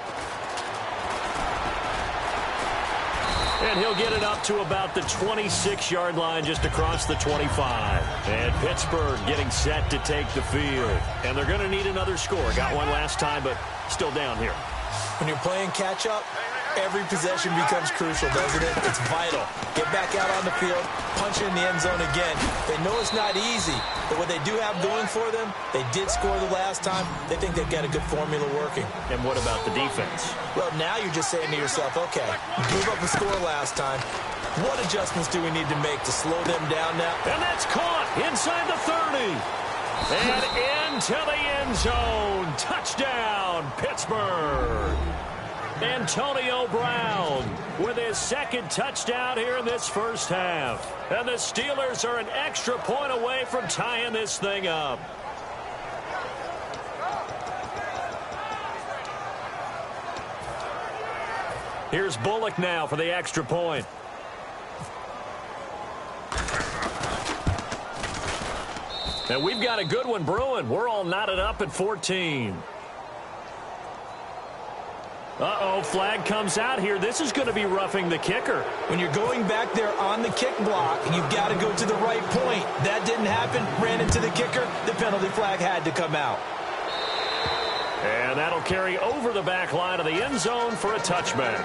And he'll get it up to about the 26-yard line just across the 25. And Pittsburgh getting set to take the field. And they're going to need another score. Got one last time, but still down here. When you're playing catch-up, every possession becomes crucial, doesn't it? It's vital. Get back out on the field, punch it in the end zone again. They know it's not easy, but what they do have going for them, they did score the last time. They think they've got a good formula working. And what about the defense? Well, now you're just saying to yourself, okay, gave up a score last time. What adjustments do we need to make to slow them down now? And that's caught inside the 30. And into the end zone. Touchdown, Pittsburgh. Antonio Brown with his 2nd touchdown here in this first half. And the Steelers are an extra point away from tying this thing up. Here's Bullock now for the extra point. And we've got a good one brewing. We're all knotted up at 14. Uh-oh, flag comes out here. This is going to be roughing the kicker. When you're going back there on the kick block, you've got to go to the right point. That didn't happen. Ran into the kicker. The penalty flag had to come out. And that'll carry over the back line of the end zone for a touchback.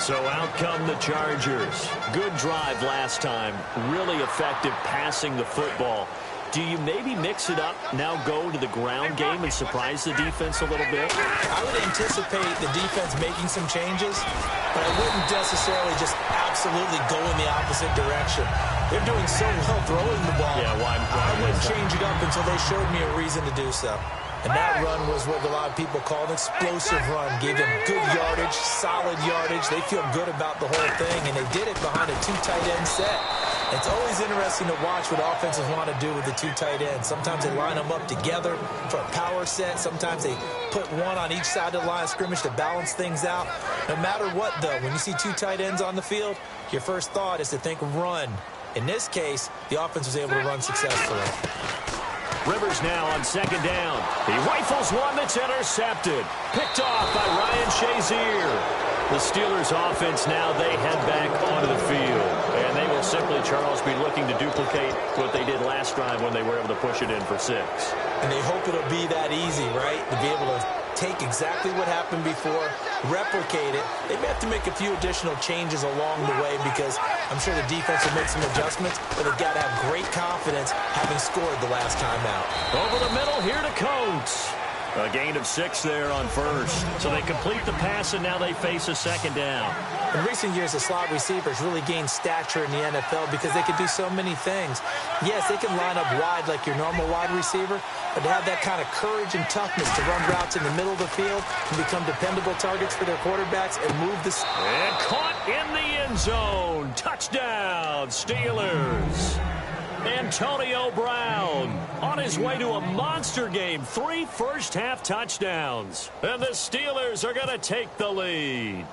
So out come the Chargers. Good drive last time. Really effective passing the football. Do you maybe mix it up, now go to the ground game and surprise the defense a little bit? I would anticipate the defense making some changes, but I wouldn't necessarily just absolutely go in the opposite direction. They're doing so well throwing the ball. Yeah, why I wouldn't change it up until they showed me a reason to do so. And that run was what a lot of people call an explosive run. Gave them good yardage, solid yardage. They feel good about the whole thing, and they did it behind a 2 tight end set. It's always interesting to watch what offenses want to do with the 2 tight ends. Sometimes they line them up together for a power set. Sometimes they put one on each side of the line of scrimmage to balance things out. No matter what, though, when you see 2 tight ends on the field, your first thought is to think run. In this case, the offense was able to run successfully. Rivers now on 2nd down. He rifles one that's intercepted. Picked off by Ryan Shazier. The Steelers offense now, they head back onto the field. And they will simply, Charles, be looking to duplicate what they did last drive when they were able to push it in for 6. And they hope it'll be that easy, right? To be able to take exactly what happened before, replicate it. They may have to make a few additional changes along the way because I'm sure the defense will make some adjustments, but they've got to have great confidence having scored the last time out. Over the middle here to Coates. A gain of 6 there on first. So they complete the pass, and now they face a 2nd down. In recent years, the slot receivers really gained stature in the NFL because they could do so many things. Yes, they can line up wide like your normal wide receiver, but to have that kind of courage and toughness to run routes in the middle of the field and become dependable targets for their quarterbacks and move this. And caught in the end zone. Touchdown, Steelers. Antonio Brown on his way to a monster game. 3 first-half touchdowns. And the Steelers are going to take the lead.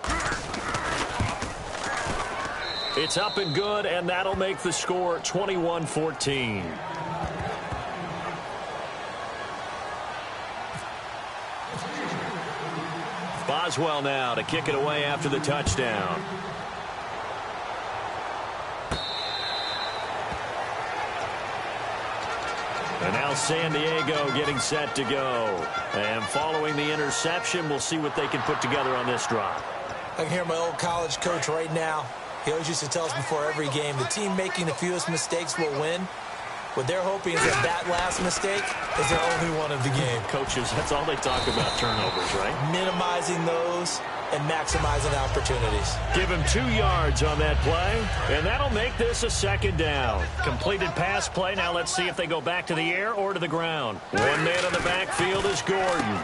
It's up and good, and that'll make the score 21-14. Boswell now to kick it away after the touchdown. And now San Diego getting set to go. And following the interception, we'll see what they can put together on this drive. I can hear my old college coach right now. He always used to tell us before every game, the team making the fewest mistakes will win. What they're hoping is that last mistake is their only one of the game. Coaches, that's all they talk about, turnovers, right? Minimizing those and maximizing opportunities. Give him 2 yards on that play, and that'll make this a second down. Completed pass play. Now let's see if they go back to the air or to the ground. One man on the backfield is Gordon.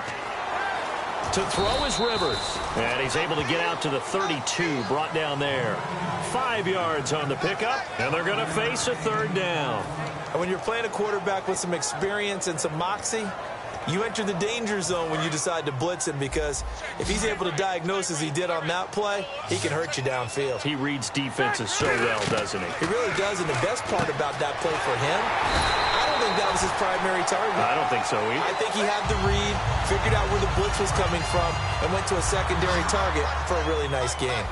To throw is Rivers. And he's able to get out to the 32, brought down there. 5 yards on the pickup, and they're going to face a third down. And when you're playing a quarterback with some experience and some moxie, you enter the danger zone when you decide to blitz him, because if he's able to diagnose as he did on that play, he can hurt you downfield. He reads defenses so well, doesn't he? He really does, and the best part about that play for him, I don't think that was his primary target. I don't think so either. I think he had the read, figured out where the blitz was coming from, and went to a secondary target for a really nice game.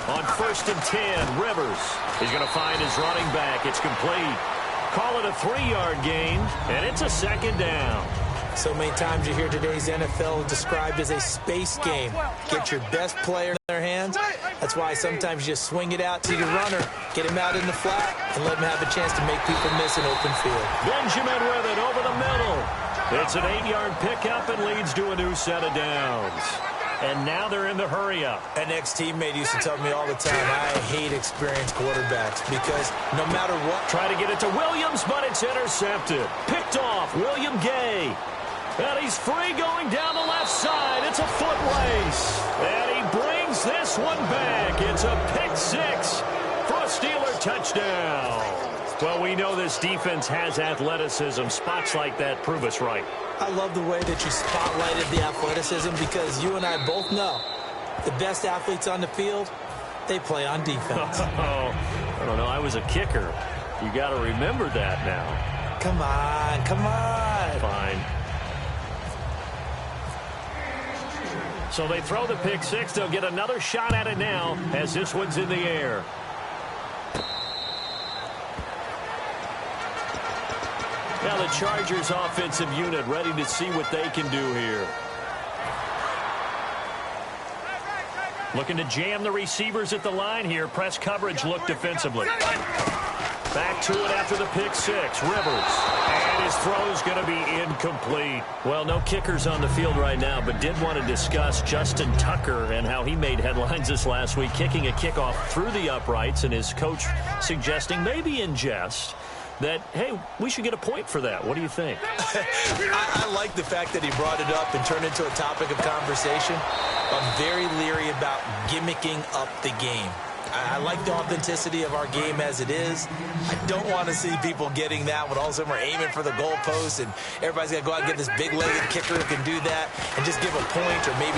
On 1st and 10, Rivers. He's going to find his running back. It's complete. Call it a 3-yard gain, and it's a second down. So many times you hear today's NFL described as a space game. Get your best player in their hands. That's why sometimes you just swing it out to your runner, get him out in the flat, and let him have a chance to make people miss an open field. Benjamin with it over the middle. It's an 8-yard pickup and leads to a new set of downs. And now they're in the hurry-up. An ex-teammate used to tell me all the time, I hate experienced quarterbacks because no matter what. Try to get it to Williams, but it's intercepted. Picked off, William Gay. And he's free going down the left side. It's a foot race. And he brings this one back. It's a pick 6 for a Steeler touchdown. Well, we know this defense has athleticism. Spots like that prove us right. I love the way that you spotlighted the athleticism, because you and I both know the best athletes on the field, they play on defense. I don't know. I was a kicker. You got to remember that now. Come on, come on. Fine. So they throw the pick 6. They'll get another shot at it now as this one's in the air. Now the Chargers offensive unit ready to see what they can do here. Looking to jam the receivers at the line here. Press coverage look defensively. Back to it after the pick 6. Rivers. And his throw's going to be incomplete. Well, no kickers on the field right now, but did want to discuss Justin Tucker and how he made headlines this last week, kicking a kickoff through the uprights, and his coach suggesting, maybe in jest, that, hey, we should get a point for that. What do you think? I like the fact that he brought it up and turned it into a topic of conversation. I'm very leery about gimmicking up the game. I like the authenticity of our game as it is. I don't want to see people getting that when all of a sudden we're aiming for the goalpost and everybody's got to go out and get this big-legged kicker who can do that and just give a point, or maybe,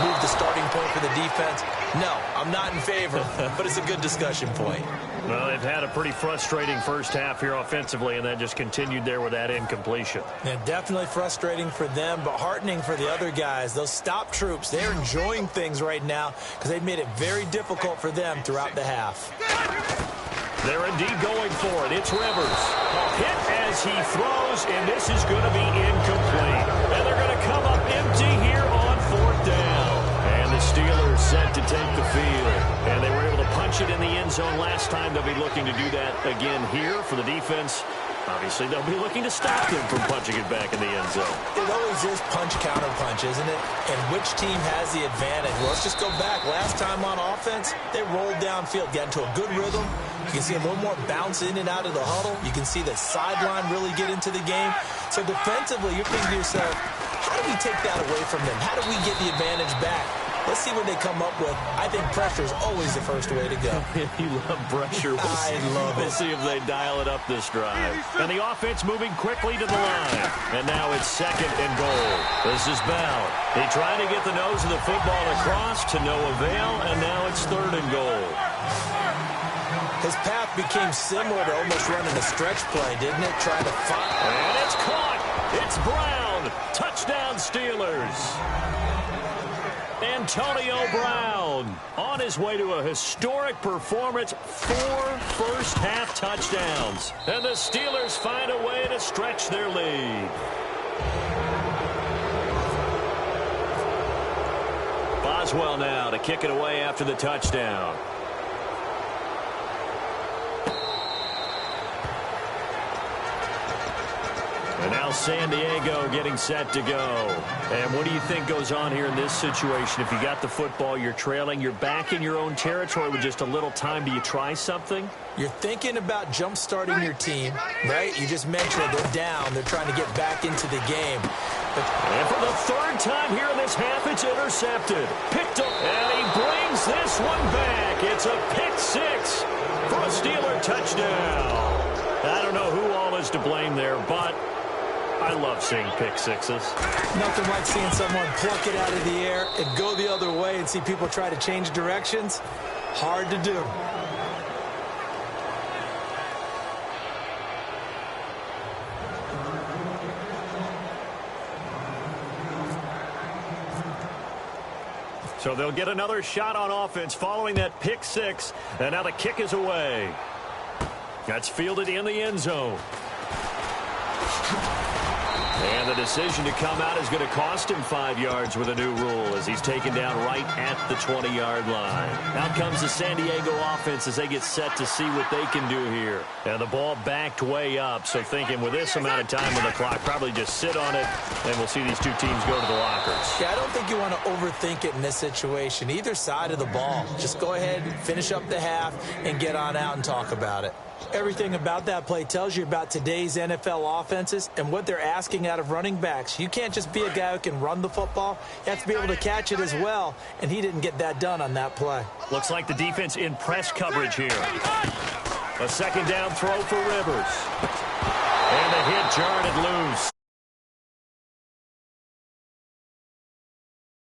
move the starting point for the defense. No, I'm not in favor, but it's a good discussion point. Well, they've had a pretty frustrating first half here offensively, and then just continued there with that incompletion. Yeah, definitely frustrating for them, but heartening for the other guys. Those stop troops, they're enjoying things right now because they've made it very difficult for them throughout the half. They're indeed going for it. It's Rivers. A hit as he throws, and this is going to be incomplete. And they're going to come up empty here on 4th down. And the Steelers set to take the field. And they were able to punch it in the end zone last time. They'll be looking to do that again here for the defense. Obviously, they'll be looking to stop them from punching it back in the end zone. It always is punch-counter-punch, isn't it? And which team has the advantage? Well, let's just go back. Last time on offense, they rolled downfield, got into a good rhythm. You can see a little more bounce in and out of the huddle. You can see the sideline really get into the game. So defensively, you're thinking to yourself, how do we take that away from them? How do we get the advantage back? Let's see what they come up with. I think pressure is always the first way to go. You love pressure. I love it. We'll see if they dial it up this drive. And the offense moving quickly to the line. And now it's 2nd and goal. This is Bell. He tried to get the nose of the football across to no avail, and now it's 3rd and goal. His path became similar to almost running a stretch play, didn't it? Trying to find. And it's caught. It's Brown. Touchdown, Steelers. Antonio Brown on his way to a historic performance, 4 first-half touchdowns. And the Steelers find a way to stretch their lead. Boswell now to kick it away after the touchdown. And now San Diego getting set to go. And what do you think goes on here in this situation? If you got the football, you're trailing, you're back in your own territory with just a little time. Do you try something? You're thinking about jump-starting your team, right? You just mentioned they're down. They're trying to get back into the game. And for the third time here in this half, it's intercepted. Picked up, and he brings this one back. It's a pick six for a Steeler touchdown. I don't know who all is to blame there, but I love seeing pick sixes. Nothing like seeing someone pluck it out of the air and go the other way and see people try to change directions. Hard to do. So they'll get another shot on offense following that pick six. And now the kick is away. That's fielded in the end zone. And the decision to come out is going to cost him 5 yards with a new rule as he's taken down right at the 20-yard line. Out comes the San Diego offense as they get set to see what they can do here. And the ball backed way up, so thinking with this amount of time on the clock, probably just sit on it, and we'll see these two teams go to the lockers. Yeah, I don't think you want to overthink it in this situation. Either side of the ball. Just go ahead and finish up the half and get on out and talk about it. Everything about that play tells you about today's NFL offenses and what they're asking out of running backs. You can't just be a guy who can run the football. You have to be able to catch it as well, and he didn't get that done on that play. Looks like the defense in press coverage here. A second down throw for Rivers. And the hit jarred it loose.